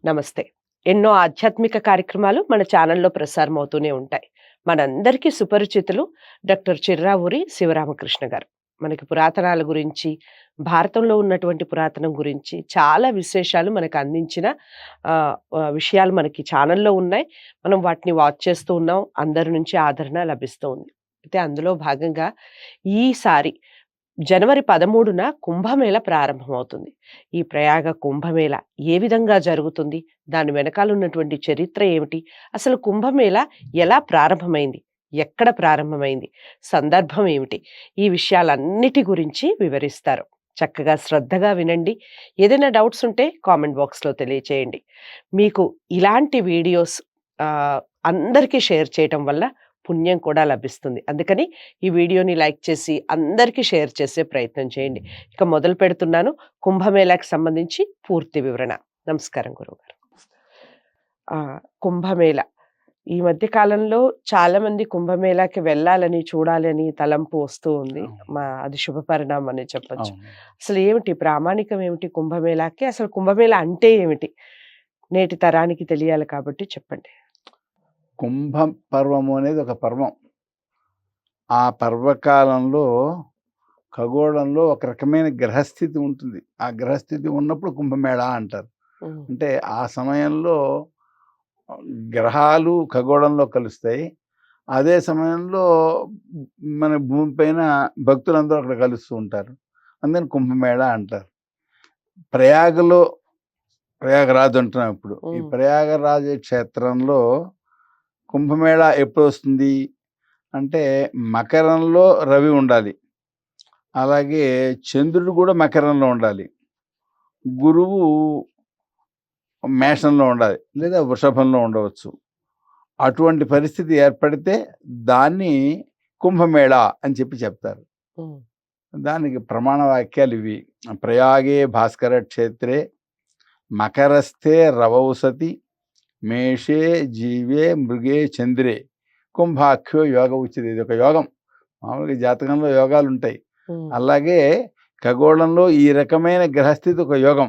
నమస్తే. ఎన్నో ఆధ్యాత్మిక కార్యక్రమాలు మన ఛానల్‌లో ప్రసారం అవుతూనే ఉంటాయి. మనందరికీ సుపరిచితులు డాక్టర్ చిర్రావూరి శివరామకృష్ణ గారు. మనకి పురాతనాల గురించి, భారతంలో ఉన్నటువంటి పురాతనం గురించి చాలా విశేషాలు మనకు అందించిన విషయాలు మనకి ఛానల్‌లో ఉన్నాయి. మనం వాటిని వాచ్ చేస్తూ ఉన్నాం. అందరి నుంచి ఆదరణ లభిస్తూ ఉంది. అయితే అందులో భాగంగా ఈసారి జనవరి 13న కుంభమేళ ప్రారంభమవుతుంది. ఈ ప్రయాగ కుంభమేళ ఏ విధంగా జరుగుతుంది? దాని వెనకాల ఉన్నటువంటి చరిత్ర ఏమిటి? అసలు కుంభమేళ ఎలా ప్రారంభమైంది? ఎక్కడ ప్రారంభమైంది? సందర్భం ఏమిటి? ఈ విషయాలన్నిటి గురించి వివరిస్తారు. చక్కగా శ్రద్ధగా వినండి. ఏదైనా డౌట్స్ ఉంటే కామెంట్ బాక్స్‌లో తెలియచేయండి. మీకు ఇలాంటి వీడియోస్ అందరికీ షేర్ చేయటం వల్ల పుణ్యం కూడా లభిస్తుంది. అందుకని ఈ వీడియోని లైక్ చేసి అందరికీ షేర్ చేసే ప్రయత్నం చేయండి. ఇక మొదలు పెడుతున్నాను కుంభమేళాకి సంబంధించి పూర్తి వివరణ. నమస్కారం గురువుగారు. కుంభమేళ ఈ మధ్య కాలంలో చాలా మంది కుంభమేళాకి వెళ్ళాలని, చూడాలని తలంపు వస్తూ ఉంది. అది శుభ పరిణామం అని చెప్పొచ్చు. అసలు ఏమిటి ప్రామాణికం ఏమిటి కుంభమేళాకి? అసలు కుంభమేళ అంటే ఏమిటి? నేటి తరానికి తెలియాలి కాబట్టి చెప్పండి. కుంభ పర్వము అనేది ఒక పర్వం. ఆ పర్వకాలంలో ఖగోళంలో ఒక రకమైన గ్రహస్థితి ఉంటుంది. ఆ గ్రహస్థితి ఉన్నప్పుడు కుంభమేళ అంటారు. అంటే ఆ సమయంలో గ్రహాలు ఖగోళంలో కలుస్తాయి. అదే సమయంలో మన భూమి పైన భక్తులందరూ అక్కడ కలుస్తూ ఉంటారు. అందుకని కుంభమేళ అంటారు. ప్రయాగరాజు అంటున్నాం ఇప్పుడు. ఈ ప్రయాగరాజ క్షేత్రంలో కుంభమేళ ఎప్పుడు వస్తుంది అంటే మకరంలో రవి ఉండాలి, అలాగే చంద్రుడు కూడా మకరంలో ఉండాలి, గురువు మేషంలో ఉండాలి లేదా వృషభంలో ఉండవచ్చు. అటువంటి పరిస్థితి ఏర్పడితే దాన్ని కుంభమేళ అని చెప్తారు. దానికి ప్రమాణ వాక్యాలు ఇవి: ప్రయాగే భాస్కర క్షేత్రే మకరస్థే రవౌసతి మేషే జీవే మృగే చంద్రే కుంభాఖ్యో యోగ ఉచిత. ఇది ఒక యోగం. మామూలుగా జాతకంలో యోగాలు ఉంటాయి, అలాగే ఖగోళంలో ఈ రకమైన గ్రహస్థితి ఒక యోగం.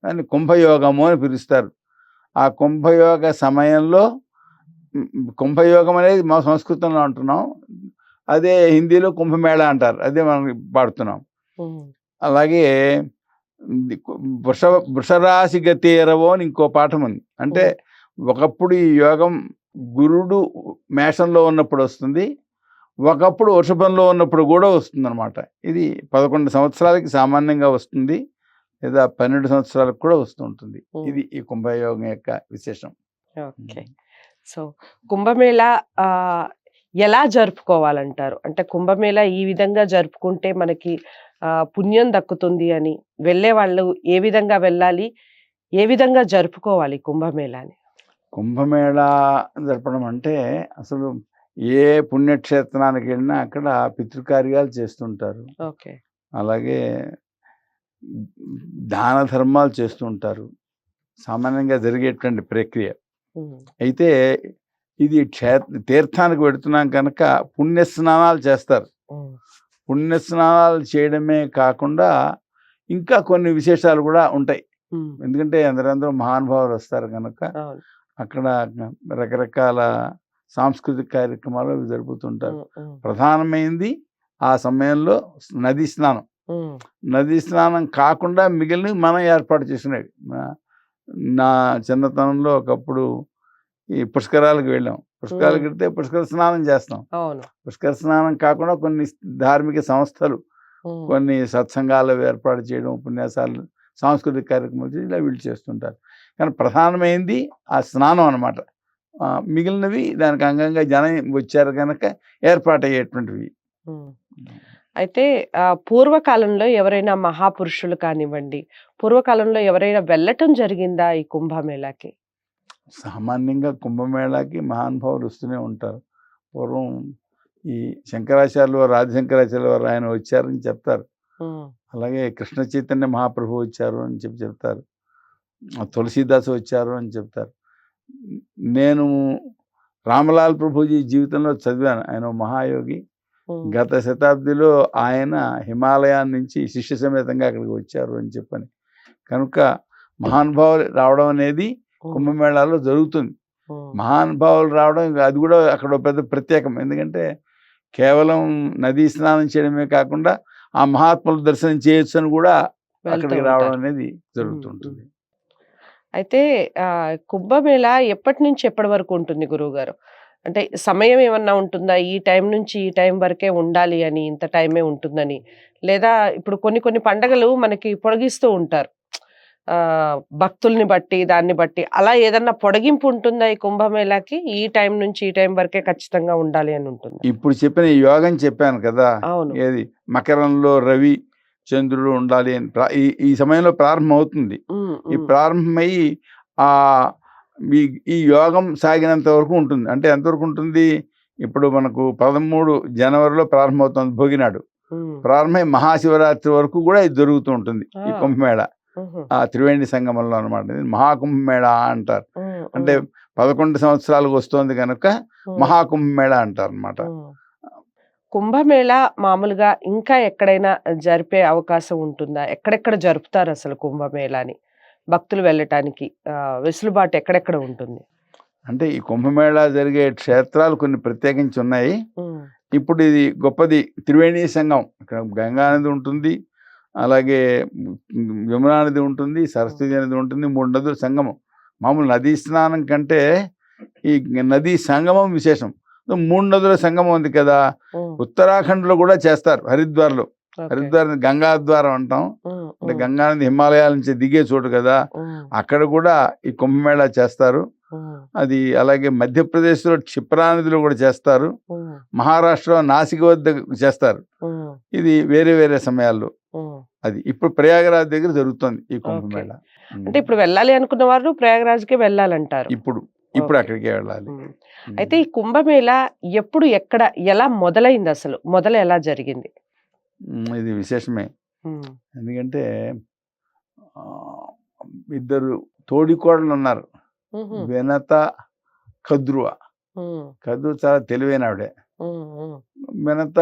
దాన్ని కుంభయోగము అని పిలుస్తారు. ఆ కుంభయోగ సమయంలో కుంభయోగం అనేది మా సంస్కృతంలో అంటున్నాం, అదే హిందీలో కుంభమేళ అంటారు, అదే మనం పాడుతున్నాం. అలాగే వృషరాశి గతేరవో అని ఇంకో పాఠం ఉంది. అంటే ఒకప్పుడు ఈ యోగం గురుడు మేషంలో ఉన్నప్పుడు వస్తుంది, ఒకప్పుడు వృషభంలో ఉన్నప్పుడు కూడా వస్తుంది అనమాట. ఇది 11 సంవత్సరాలకి సామాన్యంగా వస్తుంది, లేదా 12 సంవత్సరాలకు కూడా వస్తూ ఉంటుంది. ఇది ఈ కుంభయోగం యొక్క విశేషం. ఓకే. సో కుంభమేళ ఎలా జరుపుకోవాలంటారు? అంటే కుంభమేళ ఈ విధంగా జరుపుకుంటే మనకి పుణ్యం దక్కుతుంది అని వెళ్ళే వాళ్ళు ఏ విధంగా వెళ్ళాలి, ఏ విధంగా జరుపుకోవాలి కుంభమేళాని? కుంభమేళ జరపడం అంటే అసలు ఏ పుణ్యక్షేత్రానికి వెళ్ళినా అక్కడ పితృకార్యాలు చేస్తుంటారు. ఓకే. అలాగే దాన ధర్మాలు చేస్తుంటారు, సామాన్యంగా జరిగేటువంటి ప్రక్రియ. అయితే ఇది తీర్థానికి పెడుతున్నాం కనుక పుణ్యస్నానాలు చేస్తారు. పుణ్యస్నానాలు చేయడమే కాకుండా ఇంకా కొన్ని విశేషాలు కూడా ఉంటాయి. ఎందుకంటే అందరూ మహానుభావులు వస్తారు కనుక అక్కడ రకరకాల సాంస్కృతిక కార్యక్రమాలు జరుపుతుంటారు. ప్రధానమైనది ఆ సమయంలో నదీ స్నానం. నదీ స్నానం కాకుండా మిగిలినవి మనం ఏర్పాటు చేసినవి. నా చిన్నతనంలో ఒకప్పుడు ఈ పుష్కరాలకు వెళ్ళాం. పుష్కరాలకు వెళ్తే పుష్కర స్నానం చేస్తాం. పుష్కర స్నానం కాకుండా కొన్ని ధార్మిక సంస్థలు కొన్ని సత్సంగాలు ఏర్పాటు చేయడం, ఉపన్యాసాలు, సాంస్కృతిక కార్యక్రమాలు ఇలా వీళ్ళు చేస్తుంటారు. కానీ ప్రధానమైనది ఆ స్నానం అన్నమాట. మిగిలినవి దానికి అంగంగా జనం వచ్చారు కనుక ఏర్పాటయ్యేటువంటివి. అయితే పూర్వకాలంలో ఎవరైనా మహాపురుషులు కానివ్వండి, పూర్వకాలంలో ఎవరైనా వెళ్ళటం జరిగిందా ఈ కుంభమేళాకి? సామాన్యంగా కుంభమేళాకి మహానుభావులు వస్తూనే ఉంటారు. పూర్వం ఈ శంకరాచార్యులు వారు, ఆదిశంకరాచార్యులు వారు ఆయన వచ్చారని చెప్తారు. అలాగే కృష్ణ చైతన్య మహాప్రభు వచ్చారు అని చెప్తారు. తులసీదాసు వచ్చారు అని చెప్తారు. నేను రామలాల్ ప్రభుజీ జీవితంలో చదివాను. ఆయన మహాయోగి. గత శతాబ్దిలో ఆయన హిమాలయాన్ని నుంచి శిష్య సమేతంగా అక్కడికి వచ్చారు అని చెప్పని. కనుక మహానుభావులు రావడం అనేది కుంభమేళాలో జరుగుతుంది. మహానుభావులు రావడం ఇంకా అది కూడా అక్కడ ఒక పెద్ద ప్రత్యేకం. ఎందుకంటే కేవలం నదీ స్నానం చేయడమే కాకుండా ఆ మహాత్ముల దర్శనం చేయొచ్చు అని కూడా వెళ్తూ అక్కడికి రావడం ఉంటారు. అనేది ఉమ్, జరుగుతుంటుంది. ఉమ్. అయితే కుంభమేళ ఎప్పటి నుంచి ఎప్పటి వరకు ఉంటుంది గురువుగారు? అంటే సమయం ఏమన్నా ఉంటుందా? ఈ టైం నుంచి ఈ టైం వరకే ఉండాలి అని, ఇంత టైమే ఉంటుందని? లేదా ఇప్పుడు కొన్ని కొన్ని పండగలు మనకి పొడిగిస్తూ ఉంటారు. భక్తుల్ని బట్టి, దాన్ని బట్టి అలా ఏదన్నా పొడిగింపు ఉంటుందా ఈ కుంభమేళాకి? ఈ టైం నుంచి ఈ టైం వరకే ఖచ్చితంగా ఉండాలి అని ఉంటుందా? ఇప్పుడు చెప్పిన ఈ యోగం చెప్పాను కదా, అవును. ఏది మకరంలో రవి చంద్రుడు ఉండాలి అని ఈ ఈ సమయంలో ప్రారంభం అవుతుంది. హ్మ్. ఈ హ్మ్. ప్రారంభమయ్యి ఆ ఈ ఈ యోగం సాగినంత వరకు ఉంటుంది. అంటే ఎంతవరకు ఉంటుంది? ఇప్పుడు మనకు 13 జనవరిలో ప్రారంభమవుతుంది భోగినాడు. హ్మ్. ప్రారంభమై మహాశివరాత్రి వరకు కూడా ఇది జరుగుతూ ఉంటుంది ఈ ఆ! కుంభమేళ. హుహు. ఆ త్రివేణి సంగమంలో అనమాట. ఇది మహాకుంభమేళ అంటారు. హ్మ్. అంటే హ్మ్. 11 సంవత్సరాలకు వస్తోంది కనుక హ్మ్. మహాకుంభమేళ అంటారనమాట. హ్మ్. కుంభమేళా మామూలుగా ఇంకా ఎక్కడైనా జరిపే అవకాశం ఉంటుందా? ఎక్కడెక్కడ జరుపుతారసలు కుంభమేళాని? భక్తులు వెళ్ళటానికి వెసులుబాటు ఎక్కడెక్కడ ఉంటుంది? అంటే ఈ కుంభమేళ జరిగే క్షేత్రాలు కొన్ని ప్రత్యేకించి ఉన్నాయి. హ్మ్. ఇప్పుడు ఇది గొప్పది త్రివేణి సంగమం. ఇక్కడ గంగా నది ఉంటుంది. అలాగే యమునా నది ఉంటుంది. సరస్వతి నది ఉంటుంది. 3 నదుల సంగమం. మామూలు నదీ స్నానం కంటే ఈ నదీ సంగమం విశేషం. 3 నదుల సంగమం ఉంది కదా! హ్మ్. ఉత్తరాఖండ్‌లో కూడా చేస్తారు హరిద్వార్‌లో. ఓకే. హరిద్వార్ గంగా ద్వారం అంటాం. హ్మ్. అంటే హ్మ్. గంగా నది హిమాలయాల నుంచి దిగే చోటు కదా! హ్మ్. అక్కడ కూడా ఈ కుంభమేళా చేస్తారు. హ్మ్. అది అలాగే మధ్యప్రదేశ్‌లో క్షిప్రా నదిలో కూడా చేస్తారు. హ్మ్. మహారాష్ట్రలో నాసిక్ వద్ద చేస్తారు. హ్మ్. ఇది వేరే వేరే సమయాల్లో. హ్మ్. అది ఇప్పుడు ప్రయాగరాజ్ దగ్గర జరుగుతోంది ఈ ఓకే. కుంభమేళ. అంటే ఇప్పుడు వెళ్ళాలి అనుకున్న వారు ప్రయాగరాజ్‌కే వెళ్ళాలంటారు. ఇప్పుడు ఓకే. అక్కడికే వెళ్ళాలి. హ్మ్. అయితే ఈ కుంభమేళ ఎప్పుడు, ఎక్కడ, ఎలా మొదలైందసలు? ఎలా జరిగింది? ఇది విశేషమే. హ్మ్. ఎందుకంటే ఆహ్, ఇద్దరు తోడికోడలున్నారు. హుహు. వినత, కద్రువ. హ్మ్. కద్రువ చాలా తెలివైనావిడే. హ్మ్. హ్మ్. వినత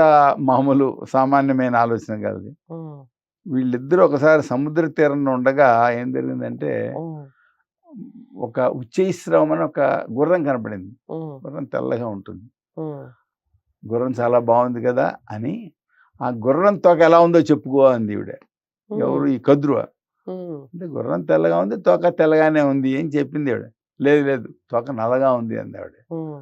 మామూలు సామాన్యమైన ఆలోచన గలది. హ్మ్. వీళ్ళిద్దరూ ఒకసారి సముద్ర తీరంలో ఉండగా ఏం జరిగిందంటే, హ్మ్. ఒక ఉచ్చైశ్రవం అని ఒక గుర్రం కనపడింది. హ్మ్. గుర్రం తెల్లగా ఉంటుంది. హ్మ్. గుర్రం చాలా బాగుంది కదా అని, ఆ గుర్రం తోక ఎలా ఉందో చెప్పుకో అంది ఈవిడ. హ్మ్. ఎవరు? ఈ కద్రువ. హ్మ్. అంటే గుర్రం తెల్లగా ఉంది, తోక తెల్లగానే ఉంది అని చెప్పింది ఈవిడ. లేదు లేదు తోక నల్లగా ఉంది అంది ఆవిడ. హ్మ్.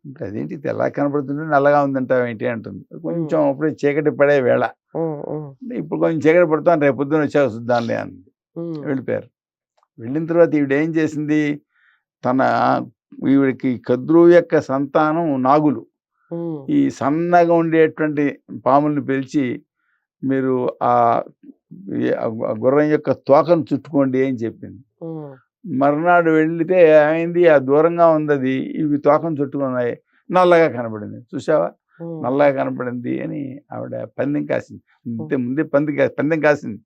ఇంకా అదేంటి తెల్లగా కనపడుతుంది నల్లగా ఉందంటావేంటి అంటుంది. హ్మ్. కొంచెం అప్పుడే చీకటి పడే వేళ. హ్మ్. హ్మ్. అంటే ఇప్పుడు కొంచెం చీకటి పడుతాను రేపు పొద్దున వచ్చాక చూద్దాంలే అంది. హ్మ్. వెళ్ళిపోయారు. వెళ్ళిన తర్వాత ఈవిడ ఏం చేసింది, తన ఈవిడకి కద్రువు యొక్క సంతానం నాగులు. హ్మ్. ఈ సన్నగా ఉండేటువంటి పాముల్ని పిలిచి మీరు ఆ ఆ గుర్రం యొక్క తోకను చుట్టుకోండి అని చెప్పింది. హ్మ్. మర్నాడు వెళితే ఏమైంది, ఆ దూరంగా ఉందది. ఇవి తోకను చుట్టుకున్నాయి. నల్లగా కనపడింది. చూసావా? హ్మ్. నల్లగా కనపడింది అని ఆవిడ పందెం కాసింది. హ్మ్. ముందే పందెం కాసింది.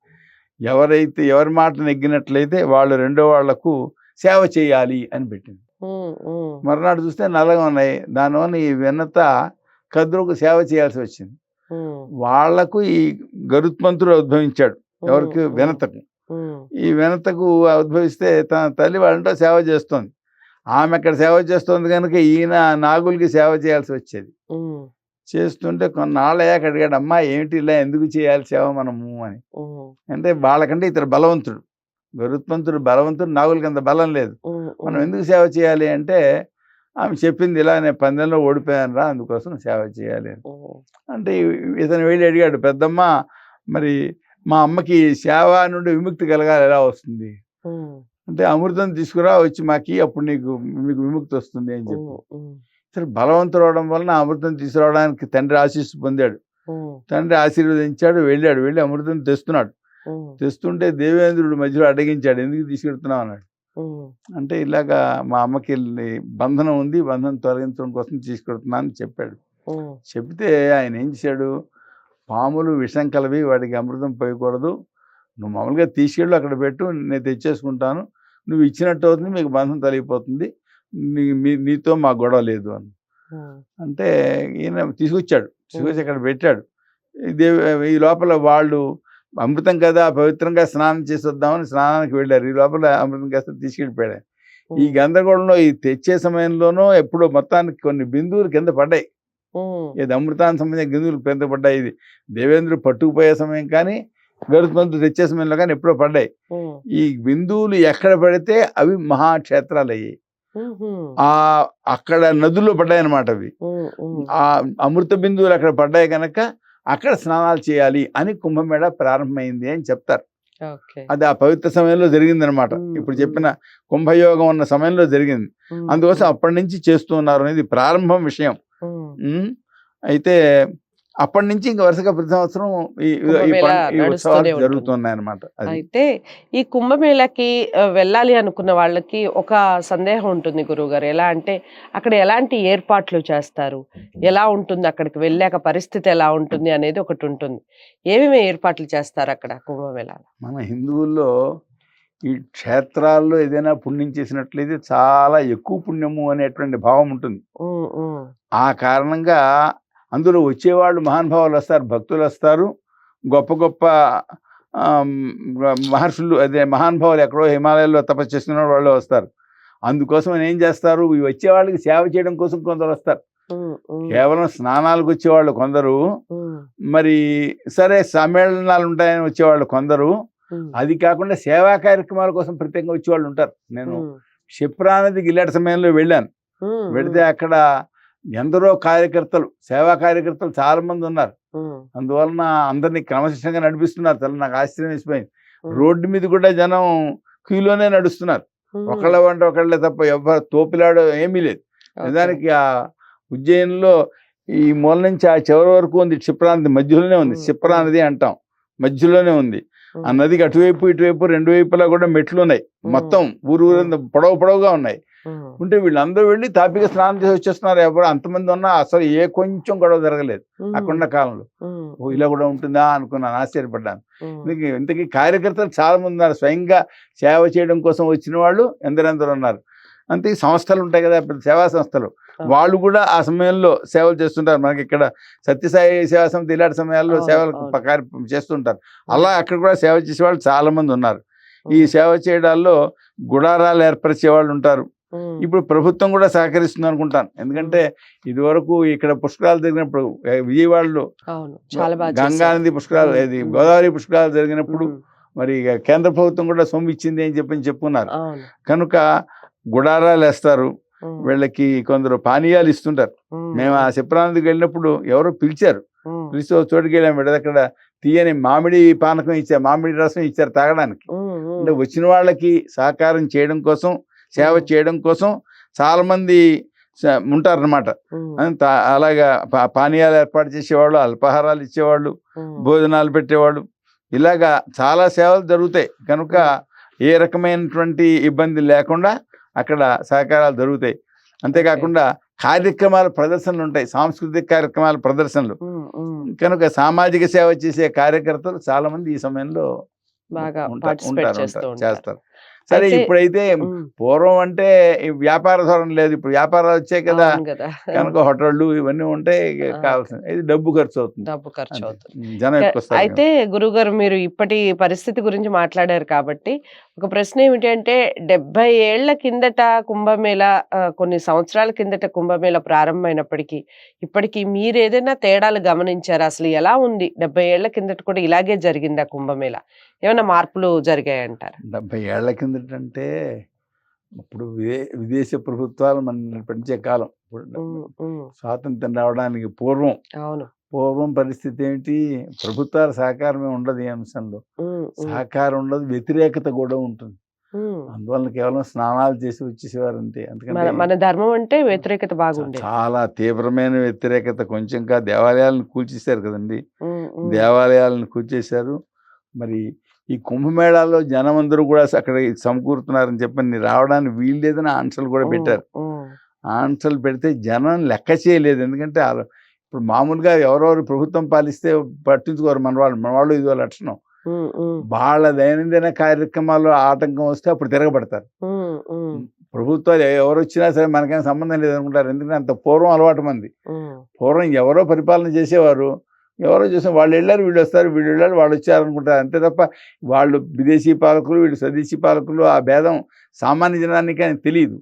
ఎవరి మాట నెగ్గినట్లయితే వాళ్ళు రెండో వాళ్లకు సేవ చేయాలి అని పెట్టింది. హ్మ్. హ్మ్. మర్నాడు చూస్తే నల్లగా ఉన్నాయి. దానివల్ల ఈ వినత కద్రువుకు సేవ చేయాల్సి వచ్చింది. హ్మ్. వాళ్లకు ఈ గరుత్మంతుడు ఉద్భవించాడు. హ్మ్. ఎవరికి? హ్మ్. వినతకు. హ్మ్. ఈ వినతకు ఉద్భవిస్తే తన తల్లి వాళ్ళంటే సేవ చేస్తోంది. ఆమె అక్కడ సేవ చేస్తోంది కనుక ఈయన నాగులకి సేవ చేయాల్సి వచ్చేది. హ్మ్. చేస్తుంటే కొన్నాళ్ళయ్యాక అడిగాడు, అమ్మా ఏమిటి ఇలా ఎందుకు చేయాలి సేవ మనము అని. హ్మ్. అంటే వాళ్ళకంటే ఇతడు బలవంతుడు. గరుత్మంతుడు బలవంతుడు, నాగులకి అంత బలం లేదు. హ్మ్. మనం హ్మ్. ఎందుకు సేవ చేయాలి అంటే, ఆమె చెప్పింది ఇలా నేను పందెంలో ఓడిపోయానురా అందుకోసం సేవ చేయాలి అని. హ్మ్. అంటే ఇతను వెళ్ళి అడిగాడు, పెద్దమ్మ మరి మా అమ్మకి సేవ నుండి విముక్తి కలగాలి ఎలా వస్తుంది? హ్మ్. అంటే అమృతం తీసుకురా వచ్చి మాకి అప్పుడు మీకు విముక్తి వస్తుంది అని చెప్పి. హ్మ్. హ్మ్. సరే బలవంతుడు అవడం వలన అమృతం తీసుకురావడానికి తండ్రి ఆశీస్సు పొందాడు. హ్మ్. తండ్రి ఆశీర్వదించాడు, వెళ్ళాడు. వెళ్ళి అమృతం తెస్తున్నాడు. హ్మ్. తెస్తుంటే దేవేంద్రుడు మధ్యలో అడ్డగించాడు. ఎందుకు తీసుకెళ్తున్నావు అన్నాడు. హ్మ్. అంటే ఇలాగా మా అమ్మకి బంధనం ఉంది. బంధనం తొలగించడం కోసం తీసుకెళ్తున్నాను అని చెప్పాడు. హ్మ్. చెప్తే ఆయన ఏం చేశాడు, పాములు విషం కలవి వాడికి అమృతం పోయకూడదు. నువ్వు మామూలుగా తీసుకెళ్ళు అక్కడ పెట్టు నేను తెచ్చేసుకుంటాను. నువ్వు ఇచ్చినట్టు అవుతుంది మీకు బంధం తొలగిపోతుంది. నీతో మాకు గొడవ లేదు అని. హ్మ్. అంటే ఈయన తీసుకొచ్చాడు. తీసుకొచ్చి హ్మ్. అక్కడ పెట్టాడు. ఇదే ఈ లోపల వాళ్ళు అమృతం కదా పవిత్రంగా స్నానం చేసి వద్దామని స్నానానికి వెళ్ళారు. ఈ లోపల అమృతం కాస్త తీసుకెళ్ళిపోయాడు. ఈ గందరగోళంలో ఈ తెచ్చే సమయంలోనో ఎప్పుడో మొత్తానికి కొన్ని బిందువులు కింద పడ్డాయి. ఇది అమృతానికి సంబంధించిన బిందువులు కింద పడ్డాయి. ఇది దేవేంద్రుడు పట్టుకుపోయే సమయం కానీ గరుత్మంతుడు తెచ్చే సమయంలో కానీ ఎప్పుడో పడ్డాయి. ఈ బిందువులు ఎక్కడ పడితే అవి మహాక్షేత్రాలు అయ్యాయి. అక్కడ నదుల్లో పడ్డాయి అన్నమాట అవి. ఆ అమృత బిందువులు అక్కడ పడ్డాయి కనుక అక్కడ స్నానాలు చేయాలి అని కుంభమేళ ప్రారంభమైంది అని చెప్తారు. అది ఆ పవిత్ర సమయంలో జరిగిందనమాట. ఇప్పుడు చెప్పిన కుంభయోగం ఉన్న సమయంలో జరిగింది. అందుకోసం అప్పటి నుంచి చేస్తూ ఉన్నారు అనేది ప్రారంభం విషయం. అయితే అప్పటి నుంచి ఇంకా వరుసగా ప్రతి సంవత్సరం ఈ ఉత్సవాలు జరుగుతున్నాయి అనమాట. అయితే ఈ కుంభమేళకి వెళ్ళాలి అనుకున్న వాళ్ళకి ఒక సందేహం ఉంటుంది గురువుగారు. ఎలా అంటే అక్కడ ఎలాంటి ఏర్పాట్లు చేస్తారు, ఎలా ఉంటుంది, అక్కడికి వెళ్ళాక పరిస్థితి ఎలా ఉంటుంది అనేది ఒకటి ఉంటుంది. ఏమేమి ఏర్పాట్లు చేస్తారు అక్కడ కుంభమేళ? మన హిందువుల్లో ఈ క్షేత్రాల్లో ఏదైనా పుణ్యం చేసినట్లయితే చాలా ఎక్కువ పుణ్యము అనేటువంటి భావం ఉంటుంది. ఆ కారణంగా అందులో వచ్చేవాళ్ళు మహానుభావులు వస్తారు, భక్తులు వస్తారు, గొప్ప గొప్ప మహర్షులు, అదే మహానుభావులు ఎక్కడో హిమాలయాల్లో తపస్సు చేసుకున్న వాళ్ళు వస్తారు. అందుకోసం ఏం చేస్తారు, ఈ వచ్చే వాళ్ళకి సేవ చేయడం కోసం కొందరు వస్తారు. కేవలం స్నానాలకు వచ్చేవాళ్ళు కొందరు, మరి సరే సమ్మేళనాలు ఉంటాయని వచ్చేవాళ్ళు కొందరు, అది కాకుండా సేవా కార్యక్రమాల కోసం ప్రత్యేకంగా వచ్చేవాళ్ళు ఉంటారు. నేను క్షిప్రా నదికి ఇలాంటి సమయంలో వెళ్ళాను. వెళితే అక్కడ ఎందరో కార్యకర్తలు, సేవా కార్యకర్తలు చాలా మంది ఉన్నారు. అందువలన అందరినీ క్రమశిక్షణగా నడిపిస్తున్నారు. చాలా నాకు ఆశ్చర్యం వేసిపోయింది. రోడ్డు మీద కూడా జనం క్యూలోనే నడుస్తున్నారు. ఒకళ్ళ వంట ఒకళ్ళే తప్ప ఎవరు తోపిలాడు ఏమీ లేదు. నిజానికి ఆ ఉజ్జయినిలో ఈ మూల నుంచి ఆ చివరి వరకు ఉంది క్షిప్రా నది, మధ్యలోనే ఉంది. క్షిప్రా నది అంటాం, మధ్యలోనే ఉంది. ఆ నదికి అటువైపు ఇటువైపు రెండు వైపులా కూడా మెట్లు ఉన్నాయి. మొత్తం ఊరు పొడవుగా ఉన్నాయి. ఉంటే వీళ్ళందరూ వెళ్ళి తాపిగా స్నానం చేసి వచ్చేస్తున్నారు. ఎవరు అంతమంది ఉన్నా అసలు ఏ కొంచెం గొడవ జరగలేదు అక్కడున్న కాలంలో. ఓ ఇలా కూడా ఉంటుందా అనుకున్నాను, ఆశ్చర్యపడ్డాను. ఇంతకీ కార్యకర్తలు చాలా మంది ఉన్నారు. స్వయంగా సేవ చేయడం కోసం వచ్చిన వాళ్ళు ఎందరెందరూ ఉన్నారు. అంతే సంస్థలు ఉంటాయి కదా, సేవా సంస్థలు, వాళ్ళు కూడా ఆ సమయంలో సేవలు చేస్తుంటారు. మనకి ఇక్కడ సత్యసాయి సేవా సమితి ఇలాంటి సమయాల్లో సేవలు చేస్తుంటారు. అలా అక్కడ కూడా సేవ చేసే వాళ్ళు చాలా మంది ఉన్నారు. ఈ సేవ చేయడాల్లో గుడారాలు ఏర్పరిచే వాళ్ళు ఉంటారు. ఇప్పుడు ప్రభుత్వం కూడా సహకరిస్తుంది అనుకుంటాను. ఎందుకంటే ఇది వరకు ఇక్కడ పుష్కరాలు జరిగినప్పుడు విజయవాడలో గంగానది పుష్కరాలు, గోదావరి పుష్కరాలు జరిగినప్పుడు మరి కేంద్ర ప్రభుత్వం కూడా సొమ్ము ఇచ్చింది అని చెప్పుకున్నారు. కనుక గుడారాలు వేస్తారు, వీళ్ళకి కొందరు పానీయాలు ఇస్తుంటారు. మేము ఆ క్షిప్రానదికి వెళ్ళినప్పుడు ఎవరో పిలిచారు, పిలిచి చోటుకి వెళ్ళాము. అక్కడ తీయని మామిడి పానకం ఇచ్చారు, మామిడి రసం ఇచ్చారు తాగడానికి. అంటే వచ్చిన వాళ్ళకి సహకారం చేయడం కోసం, సేవ చేయడం కోసం చాలా మంది ఉంటారన్నమాట. అలాగా పానీయాలు ఏర్పాటు చేసేవాళ్ళు, అల్పాహారాలు ఇచ్చేవాళ్ళు, భోజనాలు పెట్టేవాళ్ళు, ఇలాగా చాలా సేవలు జరుగుతాయి. కనుక ఏ రకమైనటువంటి ఇబ్బంది లేకుండా అక్కడ సహకారాలు జరుగుతాయి. అంతేకాకుండా కార్యక్రమాల ప్రదర్శనలు ఉంటాయి, సాంస్కృతిక కార్యక్రమాల ప్రదర్శనలు. కనుక సామాజిక సేవ చేసే కార్యకర్తలు చాలా మంది ఈ సమయంలో చేస్తారు. సరే, ఇప్పుడైతే పూర్వం అంటే వ్యాపార ధోరణి లేదు, ఇప్పుడు వ్యాపారాలు వచ్చాయి కదా, కనుక హోటళ్ళు ఇవన్నీ ఉంటాయి. కావాల్సింది ఇది డబ్బు ఖర్చు అవుతుంది. జనం ఎక్కువ. అయితే గురుగారు, మీరు ఇప్పటి పరిస్థితి గురించి మాట్లాడారు కాబట్టి ఒక ప్రశ్న ఏమిటి అంటే, 70 ఏళ్ల కిందట కుంభమేళ, కొన్ని సంవత్సరాల కిందట కుంభమేళ ప్రారంభమైనప్పటికీ ఇప్పటికి మీరు ఏదైనా తేడాలు గమనించారా? అసలు ఎలా ఉంది? 70 ఏళ్ల కిందట కూడా ఇలాగే జరిగిందా కుంభమేళ? ఏమైనా మార్పులు జరిగాయంటారు? 70 ఏళ్ల కిందట అంటే ఇప్పుడు విదేశీ ప్రభుత్వాలు మనం నడిపించే కాలం. స్వాతంత్రం రావడానికి పూర్వం పరిస్థితి ఏంటి? ప్రభుత్వాల సహకారమే ఉండదు ఈ అంశంలో. సహకారం ఉండదు, వ్యతిరేకత కూడా ఉంటుంది. అందువల్ల కేవలం స్నానాలు చేసి వచ్చేసేవారు అంతే. అందుకని మన ధర్మం అంటే వ్యతిరేకత బాగుంది, చాలా తీవ్రమైన వ్యతిరేకత. కొంచెంగా దేవాలయాలను కూల్చేశారు కదండి, దేవాలయాలను కూల్చేశారు. మరి ఈ కుంభమేళాలో జనం అందరూ కూడా అక్కడ సమకూరుతున్నారని చెప్పని రావడానికి వీలు లేదని ఆంక్షలు కూడా పెట్టారు. ఆంక్షలు పెడితే జనం లెక్క చేయలేదు. ఎందుకంటే ఇప్పుడు మామూలుగా ఎవరెవరు ప్రభుత్వం పాలిస్తే పట్టించుకోరు మన వాళ్ళు ఇదో లక్షణం. వాళ్ళ దైనందిన కార్యక్రమాల్లో ఆటంకం వస్తే అప్పుడు తిరగబడతారు. ప్రభుత్వాలు ఎవరు వచ్చినా సరే మనకేం సంబంధం లేదనుకుంటారు. ఎందుకంటే అంత పూర్వం అలవాటు మంది. పూర్వం ఎవరో పరిపాలన చేసేవారు, ఎవరో చూసాం, వాళ్ళు వెళ్ళారు వీళ్ళు వస్తారు, వీళ్ళు వెళ్ళారు వాళ్ళు వచ్చారు అనుకుంటారు అంతే తప్ప వాళ్ళు విదేశీ పాలకులు వీళ్ళు స్వదేశీ పాలకులు ఆ భేదం సామాన్య జనానికి అని తెలియదు.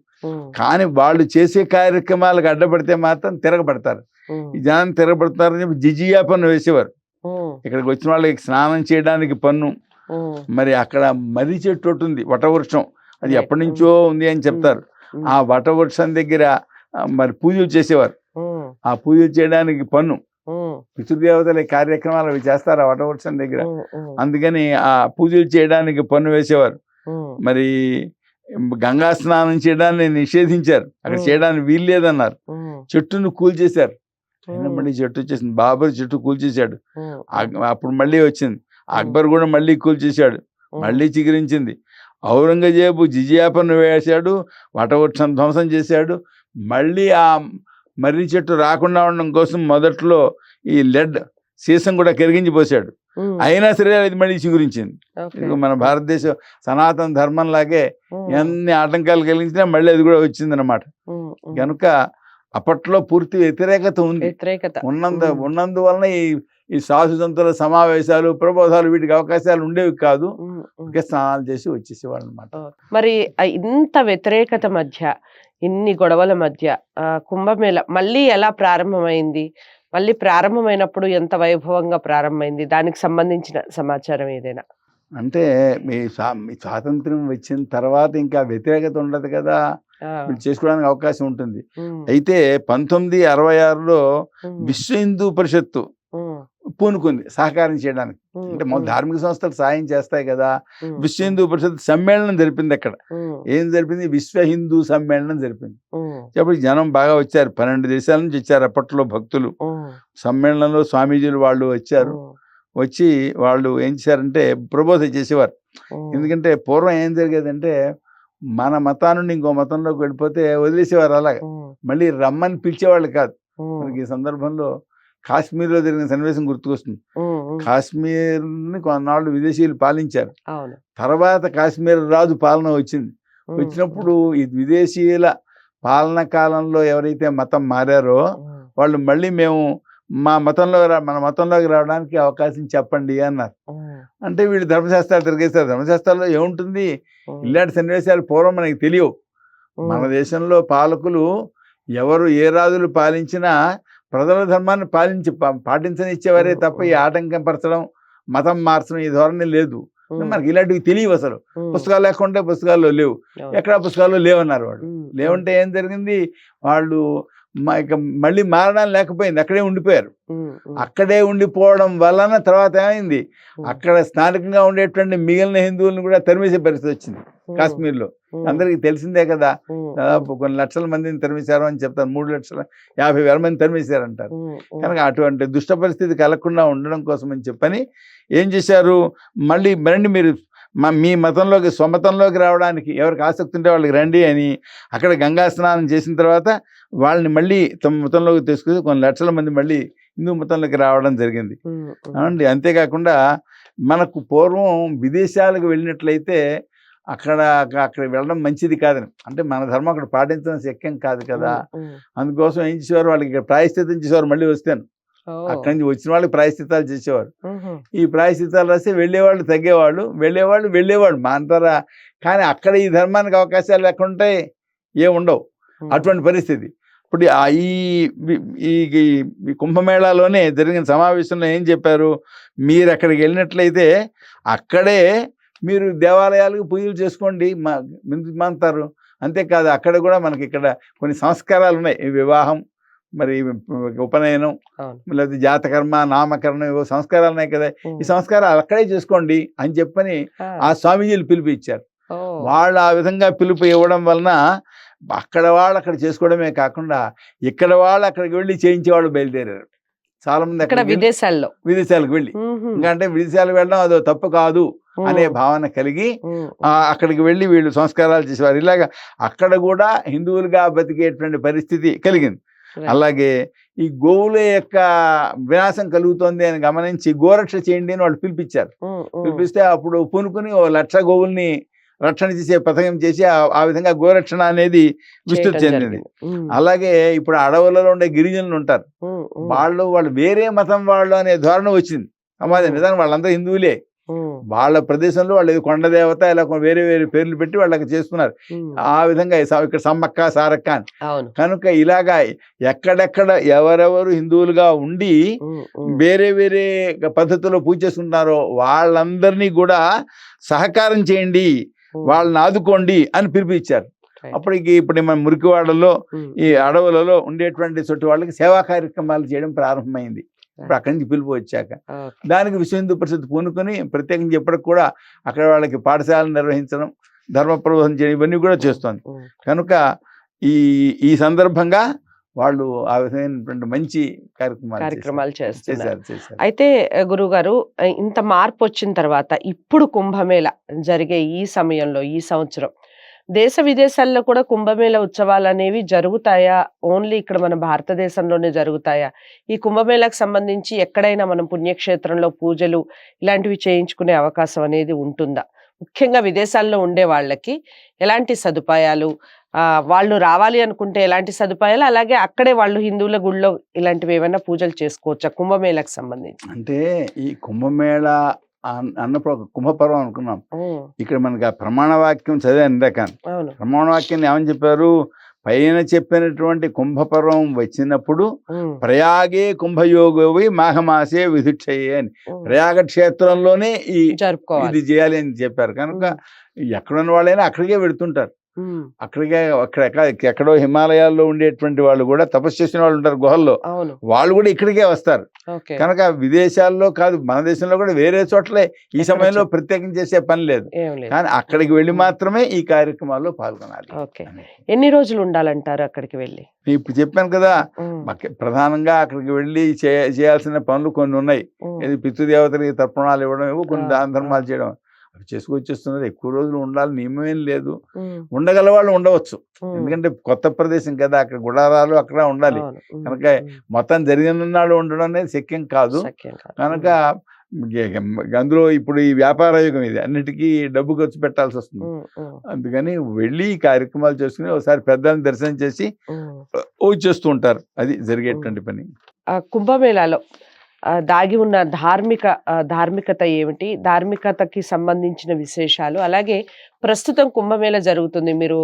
కానీ వాళ్ళు చేసే కార్యక్రమాలకు అడ్డపడితే మాత్రం తిరగబడతారు. ఈ జనాన్ని తిరగబడతారని చెప్పి జిజియా పన్ను వేసేవారు. ఇక్కడికి వచ్చిన వాళ్ళకి స్నానం చేయడానికి పన్ను. మరి అక్కడ మర్రి చెట్టు ఒకటి ఉంది, వటవృక్షం, అది ఎప్పటి నుంచో ఉంది అని చెప్తారు. ఆ వటవృక్షం దగ్గర మరి పూజలు చేసేవారు. ఆ పూజలు చేయడానికి పన్ను. పితృదేవతల కార్యక్రమాలు అవి చేస్తారు ఆ వటవృక్షం దగ్గర. అందుకని ఆ పూజలు చేయడానికి పన్ను వేసేవారు. మరి గంగా స్నానం చేయడాన్ని నిషేధించారు, అక్కడ చేయడానికి వీలు లేదన్నారు. చెట్టును కూల్చేశారు. మళ్ళీ చెట్టు వచ్చేసింది, బాబర్ చెట్టు కూల్చేశాడు. అప్పుడు మళ్ళీ వచ్చింది, అక్బర్ కూడా మళ్ళీ కూల్చేశాడు, మళ్ళీ చిగురించింది. ఔరంగజేబు జిజియా పన్ను వేశాడు, వటవృక్షం ధ్వంసం చేశాడు. మళ్ళీ ఆ మర్రి చెట్టు రాకుండా ఉండడం కోసం మొదట్లో ఈ లెడ్ సీసం కూడా కరిగించి పోసాడు. అయినా సరే అది మళ్ళీ చిగురించింది. మన భారతదేశం సనాతన ధర్మం లాగే ఎన్ని ఆటంకాలు కలిగించినా మళ్ళీ అది కూడా వచ్చింది అన్నమాట. కనుక అప్పట్లో పూర్తి వ్యతిరేకత ఉంది. ఉన్నందువలన ఈ సాధు సంతుల సమావేశాలు ప్రబోధాలు వీటికి అవకాశాలు ఉండేవి కాదు. స్నానాలు చేసి వచ్చేసేవాళ్ళు అనమాట. మరి ఇంత వ్యతిరేకత మధ్య, ఇన్ని గొడవల మధ్య కుంభమేళ మళ్ళీ ఎలా ప్రారంభమైంది? మళ్ళీ ప్రారంభమైనప్పుడు ఎంత వైభవంగా ప్రారంభమైంది? దానికి సంబంధించిన సమాచారం ఏదైనా? అంటే మీ స్వాతంత్ర్యం వచ్చిన తర్వాత ఇంకా వ్యతిరేకత ఉండదు కదా, చేసుకోవడానికి అవకాశం ఉంటుంది. అయితే 1966లో విశ్వ హిందూ పరిషత్తు పూనుకుంది సహకారం చేయడానికి. అంటే ధార్మిక సంస్థలు సాయం చేస్తాయి కదా. విశ్వ హిందూ పరిషత్ సమ్మేళనం జరిపింది. అక్కడ ఏం జరిపింది? విశ్వ హిందూ సమ్మేళనం జరిపింది. అప్పుడు జనం బాగా వచ్చారు, 12 దేశాల నుంచి వచ్చారు అప్పట్లో భక్తులు. సమ్మేళనంలో స్వామీజీలు వాళ్ళు వచ్చారు. వచ్చి వాళ్ళు ఏం చేశారంటే ప్రబోధ చేసేవారు. ఎందుకంటే పూర్వం ఏం జరిగేదంటే మన మతాన్ని నుండి ఇంకో మతంలోకి వెళ్ళిపోతే వదిలేసేవారు. అలాగా మళ్ళీ రమ్మని పిలిచేవాళ్ళు కాదు. మనకి ఈ సందర్భంలో కాశ్మీర్లో జరిగిన సన్నివేశం గుర్తుకొస్తుంది. కాశ్మీర్ని కొన్నాళ్ళు విదేశీయులు పాలించారు. తర్వాత కాశ్మీర్ రాజు పాలన వచ్చింది. వచ్చినప్పుడు ఈ విదేశీయుల పాలన కాలంలో ఎవరైతే మతం మారారో వాళ్ళు మళ్ళీ మేము మన మతంలోకి రావడానికి అవకాశం చెప్పండి అన్నారు. అంటే వీళ్ళు ధర్మశాస్త్రాలు తిరిగేస్తారు. ధర్మశాస్త్రాల్లో ఏముంటుంది? ఇలాంటి సన్నివేశాలు పూర్వం మనకి తెలియవు. మన దేశంలో పాలకులు ఎవరు ఏ రాజులు పాలించినా ప్రజల ధర్మాన్ని పాటించనిచ్చేవారే తప్ప ఈ ఆటంకం పరచడం, మతం మార్చడం ఈ ధోరణి లేదు. మనకి ఇలాంటివి తెలియవు. అసలు పుస్తకాలు లేకుంటే పుస్తకాల్లో లేవు, ఎక్కడా పుస్తకాల్లో లేవన్నారు. వాళ్ళు లేవంటే ఏం జరిగింది? వాళ్ళు ఇక మళ్ళీ మారడం లేకపోయింది, అక్కడే ఉండిపోయారు. అక్కడే ఉండిపోవడం వలన తర్వాత ఏమైంది? అక్కడ స్థానికంగా ఉండేటువంటి మిగిలిన హిందువులను కూడా తరిమేసే పరిస్థితి వచ్చింది కాశ్మీర్లో. అందరికీ తెలిసిందే కదా, దాదాపు కొన్ని లక్షల మందిని తరిమేశారు అని చెప్తారు. 3,50,000 మంది తరిమేశారంటారు. కనుక అటువంటి దుష్ట పరిస్థితి కలగకుండా ఉండడం కోసం అని చెప్పని ఏం చేశారు? మళ్ళీ మీరు మీ మతంలోకి స్వమతంలోకి రావడానికి ఎవరికి ఆసక్తి ఉంటే వాళ్ళకి రండి అని అక్కడ గంగా స్నానం చేసిన తర్వాత వాళ్ళని మళ్ళీ తమ మతంలోకి తీసుకుని కొన్ని లక్షల మంది మళ్ళీ హిందూ మతంలోకి రావడం జరిగింది అండి. అంతేకాకుండా మనకు పూర్వం విదేశాలకు వెళ్ళినట్లయితే అక్కడ వెళ్ళడం మంచిది కాదని, అంటే మన ధర్మం అక్కడ పాటించడం శక్యం కాదు కదా. అందుకోసం ఏం చేసేవారు? వాళ్ళకి ఇక్కడ ప్రాయశ్చిత్తం చేసేవారు. మళ్ళీ వస్తాను అక్కడి నుంచి వచ్చిన వాళ్ళకి ప్రాయశ్చిత్తాలు చేసేవారు. ఈ ప్రాయశ్చిత్తాలు రాస్తే వెళ్ళేవాళ్ళు తగ్గేవాళ్ళు, వెళ్ళేవాళ్ళు మాంటారా. కానీ అక్కడ ఈ ధర్మానికి అవకాశాలు లేకుంటే ఏముండవు. అటువంటి పరిస్థితి. ఇప్పుడు ఈ కుంభమేళాలోనే జరిగిన సమావేశంలో ఏం చెప్పారు? మీరు అక్కడికి వెళ్ళినట్లయితే అక్కడే మీరు దేవాలయాలకు పూజలు చేసుకోండి మంతారు. అంతేకాదు అక్కడ కూడా మనకి ఇక్కడ కొన్ని సంస్కారాలు ఉన్నాయి. వివాహం, మరి ఉపనయనం, లేకపోతే జాతకర్మ, నామకరణం, ఏవో సంస్కారాలు ఉన్నాయి కదా. ఈ సంస్కారాలు అక్కడే చేసుకోండి అని చెప్పని ఆ స్వామీజీలు పిలుపు ఇచ్చారు. వాళ్ళు ఆ విధంగా పిలుపు ఇవ్వడం వలన అక్కడ వాళ్ళు అక్కడ చేసుకోవడమే కాకుండా ఇక్కడ వాళ్ళు అక్కడికి వెళ్ళి చేయించేవాళ్ళు బయలుదేరారు చాలా మంది. అక్కడ విదేశాలకు వెళ్ళి, ఎందుకంటే విదేశాలకు వెళ్ళడం అదో తప్పు కాదు అనే భావన కలిగి అక్కడికి వెళ్ళి వీళ్ళు సంస్కారాలు చేసేవారు. ఇలాగా అక్కడ కూడా హిందువులుగా బతికేటువంటి పరిస్థితి కలిగింది. అలాగే ఈ గోవుల యొక్క వినాశం కలుగుతోంది అని గమనించి గోరక్ష చేయండి అని వాళ్ళు పిలిపించారు. పిలిపిస్తే అప్పుడు పూనుకుని 1,00,000 గోవుల్ని రక్షణ చేసే పథకం చేసి ఆ విధంగా గోరక్షణ అనేది విస్తృతి చేయటం చెందింది. జరిగింది. అలాగే ఇప్పుడు అడవులలో ఉండే గిరిజనులు ఉంటారు, వాళ్ళు వేరే మతం వాళ్ళు అనే ధోరణి వచ్చింది సమాజం. నిజంగా వాళ్ళందరూ హిందువులే, వాళ్ళ ప్రదేశంలో వాళ్ళు ఏదో కొండ దేవత ఇలా వేరే వేరే పేర్లు పెట్టి వాళ్ళకి చేస్తున్నారు. ఆ విధంగా ఇక్కడ సమ్మక్క సారక్క అని. కనుక ఇలాగా ఎక్కడెక్కడ ఎవరెవరు హిందువులుగా ఉండి వేరే వేరే పద్ధతిలో పూజ చేసుకుంటున్నారో వాళ్ళందరినీ కూడా సహకారం చేయండి, వాళ్ళని ఆదుకోండి అని పిలిపించారు. అప్పటికి ఇప్పుడు మన మురికివాడలో ఈ అడవులలో ఉండేటువంటి చోటు వాళ్ళకి సేవా కార్యక్రమాలు చేయడం ప్రారంభమైంది. ఇప్పుడు అక్కడి నుంచి పిలుపు వచ్చాక దానికి విశ్వ హిందూ పరిషత్ పూనుకొని ప్రత్యేకించి ఎప్పటికి కూడా అక్కడ వాళ్ళకి పాఠశాలను నిర్వహించడం, ధర్మ ప్రబోధన చేయడం ఇవన్నీ కూడా చేస్తోంది. కనుక ఈ సందర్భంగా వాళ్ళు ఆ విధమైనటువంటి మంచి కార్యక్రమాలు చేస్తారు. అయితే గురువు గారు, ఇంత మార్పు వచ్చిన తర్వాత ఇప్పుడు కుంభమేళ జరిగే ఈ సమయంలో, ఈ సంవత్సరం దేశ విదేశాల్లో కూడా కుంభమేళ ఉత్సవాలు అనేవి జరుగుతాయా? ఓన్లీ ఇక్కడ మన భారతదేశంలోనే జరుగుతాయా? ఈ కుంభమేళకు సంబంధించి ఎక్కడైనా మనం పుణ్యక్షేత్రంలో పూజలు ఇలాంటివి చేయించుకునే అవకాశం అనేది ఉంటుందా? ముఖ్యంగా విదేశాల్లో ఉండే వాళ్ళకి ఎలాంటి సదుపాయాలు, వాళ్ళు రావాలి అనుకుంటే ఎలాంటి సదుపాయాలు, అలాగే అక్కడే వాళ్ళు హిందువుల గుళ్ళో ఇలాంటివి ఏమైనా పూజలు చేసుకోవచ్చా కుంభమేళకు సంబంధించి? అంటే ఈ కుంభమేళ అన్నప్పుడు కుంభపర్వం అనుకున్నాం. ఇక్కడ మనకి ఆ ప్రమాణ వాక్యం చదివే ఇందాక ప్రమాణ వాక్యం ఏమని చెప్పారు? పైన చెప్పినటువంటి కుంభపర్వం వచ్చినప్పుడు ప్రయాగే కుంభయోగోవి మాఘమాసే విధిక్షయే అని, ప్రయాగ క్షేత్రంలోనే ఇది చేయాలి అని చెప్పారు. కనుక ఎక్కడున్న వాళ్ళైనా అక్కడికే వెళుతుంటారు. అక్కడికే ఎక్కడో హిమాలయాల్లో ఉండేటువంటి వాళ్ళు కూడా తపస్సు చేసిన వాళ్ళు ఉంటారు గుహల్లో, వాళ్ళు కూడా ఇక్కడికే వస్తారు. కనుక విదేశాల్లో కాదు, మన దేశంలో కూడా వేరే చోట్లే ఈ సమయంలో ప్రత్యేకం చేసే పని లేదు. కానీ అక్కడికి వెళ్ళి మాత్రమే ఈ కార్యక్రమాల్లో పాల్గొనాలి. ఎన్ని రోజులు ఉండాలంటారు అక్కడికి వెళ్ళి? ఇప్పుడు చెప్పాను కదా, ప్రధానంగా అక్కడికి వెళ్ళి చేయాల్సిన పనులు కొన్ని ఉన్నాయి. పితృదేవతలకి తర్పణాలు ఇవ్వడం, కొన్ని దాన ధర్మాలు చేయడం, అవి చేసుకొచ్చేస్తున్నారు. ఎక్కువ రోజులు ఉండాలి నియమేం లేదు, ఉండగల వాళ్ళు ఉండవచ్చు. ఎందుకంటే కొత్త ప్రదేశం కదా, అక్కడ గుడారాలు అక్కడ ఉండాలి. కనుక మొత్తం జరిగిన నాడు ఉండడం అనేది శక్యం కాదు. కనుక అందులో ఇప్పుడు ఈ వ్యాపార యుగం, ఇది అన్నిటికీ డబ్బు ఖర్చు పెట్టాల్సి వస్తుంది. అందుకని వెళ్ళి ఈ కార్యక్రమాలు చేసుకుని ఒకసారి పెద్దలను దర్శనం చేసి వచ్చేస్తూ ఉంటారు. అది జరిగేటువంటి పని. కుంభమేళాలో దాగి ఉన్న ధార్మికత ఏమిటి, ధార్మికతకి సంబంధించిన విశేషాలు, అలాగే ప్రస్తుతం కుంభమేళ జరుగుతుంది, మీరు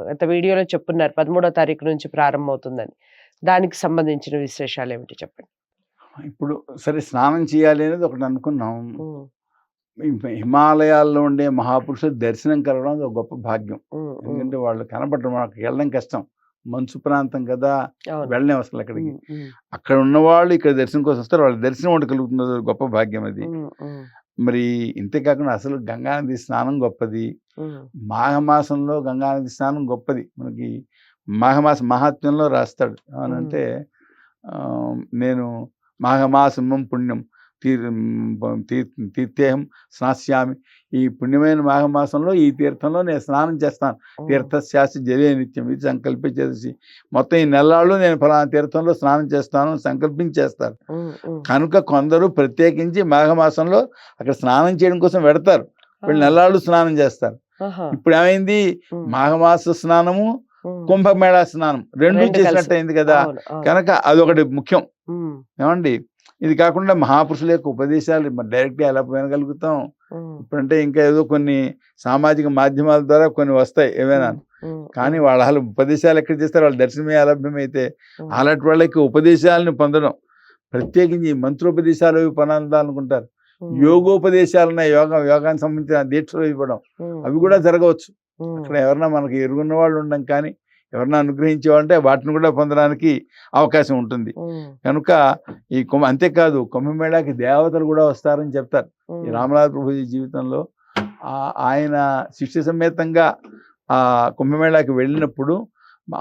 గత వీడియోలో చెప్పున్నారు 13వ తారీఖు నుంచి ప్రారంభమవుతుందని, దానికి సంబంధించిన విశేషాలు ఏమిటి చెప్పండి. ఇప్పుడు సరే, స్నానం చేయాలి అనేది ఒకటి అనుకున్నాం. హిమాలయాల్లో ఉండే మహాపురుషుల దర్శనం కలగడం ఒక గొప్ప భాగ్యం. ఎందుకంటే వాళ్ళు కనపడడం, మనకు వెళ్ళడం కష్టం, మంచు ప్రాంతం కదా, వెళ్ళలేం అసలు అక్కడికి. అక్కడ ఉన్నవాళ్ళు ఇక్కడ దర్శనం కోసం వస్తారు, వాళ్ళ దర్శనం ఒకటి కలుగుతుంది, గొప్ప భాగ్యం అది. మరి ఇంతేకాకుండా అసలు గంగానది స్నానం గొప్పది, మాఘమాసంలో గంగానది స్నానం గొప్పది. మనకి మాఘమాస మహాత్మ్యంలో రాస్తాడు ఏమనంటే, నేను మాఘమాసం పుణ్యం తీర్థేహం స్నాస్యామి, ఈ పుణ్యమైన మాఘమాసంలో ఈ తీర్థంలో నేను స్నానం చేస్తాను, తీర్థశాస్త్రి జలే నిత్యం, ఇది సంకల్పించేసి మొత్తం ఈ నెలలు నేను ఫలానా తీర్థంలో స్నానం చేస్తాను సంకల్పించేస్తారు. కనుక కొందరు ప్రత్యేకించి మాఘమాసంలో అక్కడ స్నానం చేయడం కోసం పెడతారు, వీళ్ళు నెలలు స్నానం చేస్తారు. ఇప్పుడు ఏమైంది, మాఘమాస స్నానము కుంభమేళా స్నానం రెండు చేసినట్టు అయింది కదా. కనుక అదొకటి ముఖ్యం. ఏమండి, ఇది కాకుండా మహాపురుషుల యొక్క ఉపదేశాలు డైరెక్ట్గా ఎలా వినగలుగుతాం? ఇప్పుడంటే ఇంకా ఏదో కొన్ని సామాజిక మాధ్యమాల ద్వారా కొన్ని వస్తాయి ఏమైనా, కానీ వాళ్ళ ఉపదేశాలు ఎక్కడ చేస్తారు? వాళ్ళ దర్శనమే అలభ్యమైతే అలాంటి వాళ్ళకి ఉపదేశాలను పొందడం, ప్రత్యేకించి మంత్రోపదేశాలు పొందాలనుకుంటారు, యోగోపదేశాలున్నాయి, యోగానికి సంబంధించిన దీక్షలు ఇవ్వడం, అవి కూడా జరగవచ్చు. అక్కడ ఎవరన్నా మనకి ఎరుగున్న వాళ్ళు ఉండడం, కానీ ఎవరన్నా అనుగ్రహించేవాళ్ళంటే వాటిని కూడా పొందడానికి అవకాశం ఉంటుంది. కనుక ఈ అంతేకాదు, కుంభమేళాకి దేవతలు కూడా వస్తారని చెప్తారు. ఈ రామనాథ ప్రభుజీ జీవితంలో ఆయన శిష్య సమేతంగా ఆ కుంభమేళాకి వెళ్ళినప్పుడు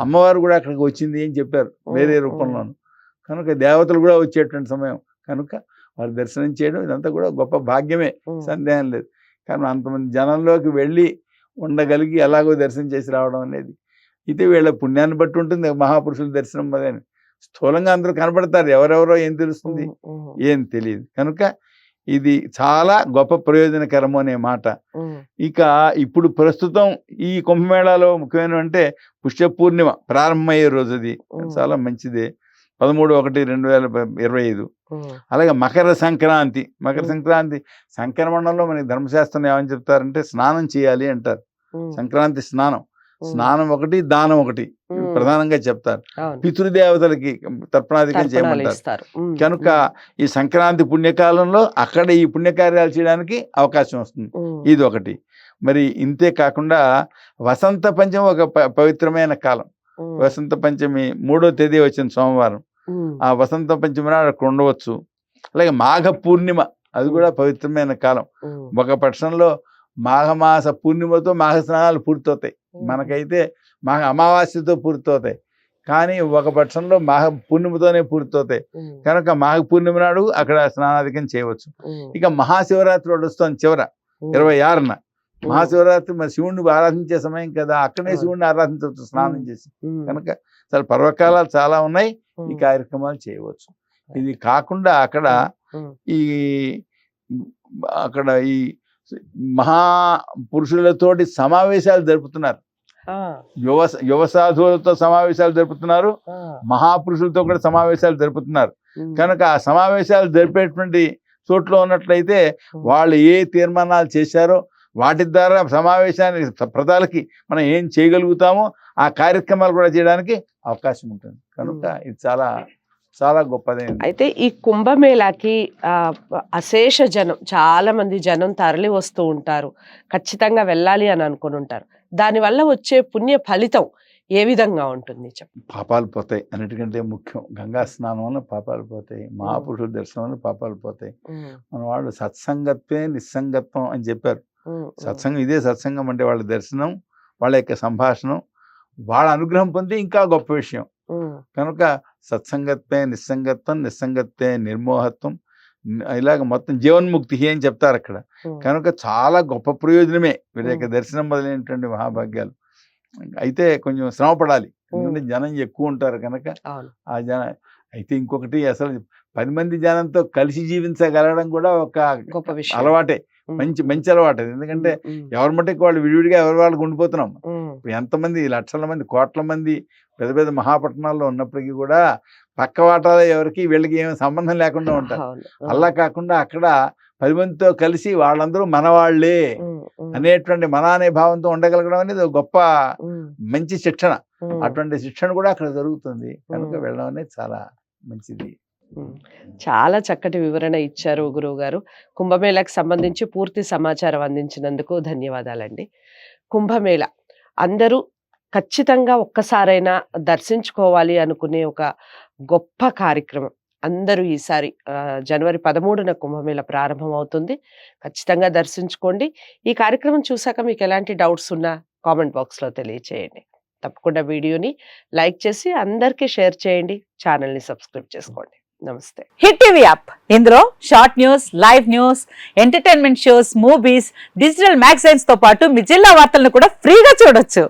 అమ్మవారు కూడా అక్కడికి వచ్చింది అని చెప్పారు, వేరే రూపంలోను. కనుక దేవతలు కూడా వచ్చేటువంటి సమయం, కనుక వారు దర్శనం చేయడం ఇదంతా కూడా గొప్ప భాగ్యమే, సందేహం లేదు. కానీ అంతమంది జనంలోకి వెళ్ళి ఉండగలిగి ఎలాగో దర్శనం చేసి రావడం అనేది, అయితే వీళ్ళ పుణ్యాన్ని బట్టి ఉంటుంది మహాపురుషుల దర్శనం అదని. స్థూలంగా అందరూ కనబడతారు, ఎవరెవరో ఏం తెలుస్తుంది, ఏం తెలియదు. కనుక ఇది చాలా గొప్ప ప్రయోజనకరము అనే మాట. ఇక ఇప్పుడు ప్రస్తుతం ఈ కుంభమేళాలో ముఖ్యమైన అంటే పుష్య పూర్ణిమ ప్రారంభమయ్యే రోజు అది చాలా మంచిదే, 13/1/2025. అలాగే మకర సంక్రాంతి. సంక్రమణంలో మనకి ధర్మశాస్త్రం ఏమని చెప్తారంటే స్నానం చేయాలి అంటారు. సంక్రాంతి స్నానం ఒకటి, దానం ఒకటి ప్రధానంగా చెప్తారు. పితృదేవతలకి తర్పణాధికం చేయమంటారు. కనుక ఈ సంక్రాంతి పుణ్యకాలంలో అక్కడ ఈ పుణ్యకార్యాలు చేయడానికి అవకాశం వస్తుంది. ఇది ఒకటి. మరి ఇంతే కాకుండా వసంత పంచమి ఒక పవిత్రమైన కాలం. వసంత పంచమి 3వ తేదీ వచ్చిన సోమవారం. ఆ వసంత పంచమి నాడు అక్కడ ఉండవచ్చు. అలాగే మాఘ పూర్ణిమ, అది కూడా పవిత్రమైన కాలం. ఒక పక్షంలో మాఘమాస పూర్ణిమతో మాఘ స్నానాలు పూర్తవుతాయి. మనకైతే మాఘ అమావాస్యతో పూర్తవుతాయి, కానీ ఒక పక్షంలో మాఘ పూర్ణిమతోనే పూర్తవుతాయి. కనుక మాఘ పూర్ణిమ నాడు అక్కడ స్నానాధికం చేయవచ్చు. ఇక మహాశివరాత్రి వస్తుంది చివర 26న. మహాశివరాత్రి మరి శివుణ్ణి ఆరాధించే సమయం కదా, అక్కడే శివుణ్ణి ఆరాధించవచ్చు స్నానం చేసి. కనుక చాలా పర్వకాలాలు చాలా ఉన్నాయి, ఈ కార్యక్రమాలు చేయవచ్చు. ఇది కాకుండా అక్కడ ఈ మహాపురుషులతోటి సమావేశాలు జరుపుతున్నారు. యువ సాధువులతో సమావేశాలు జరుపుతున్నారు, మహాపురుషులతో కూడా సమావేశాలు జరుపుతున్నారు. కనుక ఆ సమావేశాలు జరిపేటువంటి చోట్ల ఉన్నట్లయితే వాళ్ళు ఏ తీర్మానాలు చేశారో వాటి ద్వారా సమావేశానికి ప్రజలకి మనం ఏం చేయగలుగుతామో ఆ కార్యక్రమాలు కూడా చేయడానికి అవకాశం ఉంటుంది. కనుక ఇది చాలా చాలా గొప్పదైంది. అయితే ఈ కుంభమేళాకి అశేష జనం, చాలా మంది జనం తరలి వస్తూ ఉంటారు. ఖచ్చితంగా వెళ్ళాలి అని అనుకుని ఉంటారు. దానివల్ల వచ్చే పుణ్య ఫలితం ఏ విధంగా ఉంటుంది? పాపాలు పోతాయి. అన్నిటికంటే ముఖ్యం గంగా స్నానం వల్ల పాపాలు పోతాయి, మహాపురుషుల దర్శనం వల్ల పాపాలు పోతాయి. మన వాళ్ళు సత్సంగత్వే నిస్సంగత్వం అని చెప్పారు. సత్సంగం, ఇదే సత్సంగం అంటే వాళ్ళ దర్శనం, వాళ్ళ యొక్క సంభాషణం, వాళ్ళ అనుగ్రహం పొంది ఇంకా గొప్ప విషయం. కనుక సత్సంగత్వే నిస్సంగత్వం, నిస్సంగత్వే నిర్మోహత్వం, ఇలాగ మొత్తం జీవన్ముక్తి అని చెప్తారు అక్కడ. కనుక చాలా గొప్ప ప్రయోజనమే వీళ్ళ యొక్క దర్శనం మొదలైనటువంటి మహాభాగ్యాలు. అయితే కొంచెం శ్రమ పడాలి, ఎందుకంటే జనం ఎక్కువ ఉంటారు కనుక. ఆ అయితే ఇంకొకటి, అసలు 10 మంది జనంతో కలిసి జీవించగలగడం కూడా ఒక గొప్ప విషయం, అలవాటే, మంచి అలవాటు. ఎందుకంటే ఎవరి మట్టుకు వాళ్ళు విడివిడిగా ఎవరి వాళ్ళకి ఉండిపోతున్నాం. ఎంతమంది లక్షల మంది, కోట్ల మంది పెద్ద పెద్ద మహాపట్టణాల్లో ఉన్నప్పటికీ కూడా పక్క వాటాలో ఎవరికి వీళ్ళకి ఏమి సంబంధం లేకుండా ఉంటారు. అలా కాకుండా అక్కడ 10 మందితో కలిసి వాళ్ళందరూ మనవాళ్లే అనేటువంటి మన అనే భావంతో ఉండగలగడం అనేది గొప్ప మంచి శిక్షణ. అటువంటి శిక్షణ కూడా అక్కడ జరుగుతుంది. కనుక వెళ్ళడం అనేది చాలా మంచిది. చాలా చక్కటి వివరణ ఇచ్చారు గురువు గారు. కుంభమేళాకు సంబంధించి పూర్తి సమాచారం అందించినందుకు ధన్యవాదాలండి. కుంభమేళ అందరూ ఖచ్చితంగా ఒక్కసారైనా దర్శించుకోవాలి అనుకునే ఒక గొప్ప కార్యక్రమం. అందరూ ఈసారి జనవరి 13న కుంభమేళ ప్రారంభం అవుతుంది. ఖచ్చితంగా దర్శించుకోండి. ఈ కార్యక్రమం చూసాక మీకు ఎలాంటి డౌట్స్ ఉన్నా కామెంట్ బాక్స్లో తెలియచేయండి. తప్పకుండా వీడియోని లైక్ చేసి అందరికీ షేర్ చేయండి. ఛానల్ని సబ్స్క్రైబ్ చేసుకోండి. నమస్తే. హిట్ టీవీ యాప్, ఇందులో short news, live news, entertainment shows, movies, digital magazines తో పాటు మీ జిల్లా వార్తలను కూడా ఫ్రీగా చూడొచ్చు.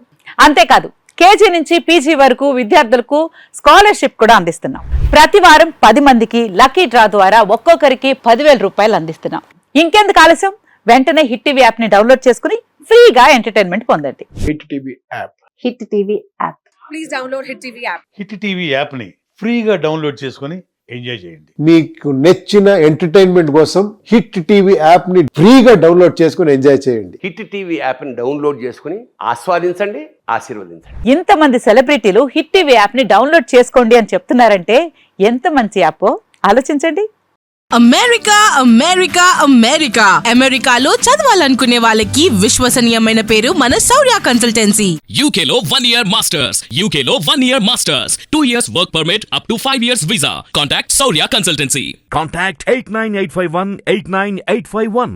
అంతేకాదు కేజీ నుంచి పీజీ వరకు విద్యార్థులకు స్కాలర్షిప్ కూడా అందిస్తున్నాం. ప్రతి వారం 10 మందికి లక్కీ డ్రా ద్వారా ఒక్కొక్కరికి 10,000 రూపాయలు అందిస్తున్నాం. ఇంకెందుకు ఆలస్యం, వెంటనే హిట్ టీవీ యాప్ ని డౌన్లోడ్ చేసుకుని ఫ్రీగా ఎంటర్టైన్మెంట్ పొందండి. Hit TV app. Hit TV app. Please download hit TV app. Hit TV app ని ఫ్రీగా డౌన్లోడ్ చేసుకుని ఎంజాయ్ చేయండి. మీకు నచ్చిన ఎంటర్టైన్మెంట్ కోసం హిట్ టీవీ యాప్ ని ఫ్రీగా డౌన్లోడ్ చేసుకుని ఎంజాయ్ చేయండి. హిట్ టీవీ యాప్ ని డౌన్లోడ్ చేసుకుని ఆస్వాదించండి, ఆశీర్వదించండి. ఇంతమంది సెలబ్రిటీలు హిట్ టీవీ యాప్ ని డౌన్లోడ్ చేసుకోండి అని చెప్తున్నారంటే ఎంత మంచి యాప్ ఆలోచించండి. అమెరికా అమెరికాలో చదవాలనుకునే వాళ్ళకి విశ్వసనీయమైన పేరు మన శౌర్య కన్సల్టెన్సీ. UK లో 1 year masters. UK లో 1 year masters. 2 years work permit up to 5 years visa. Contact Saurya Consultancy. Contact 89851 89851.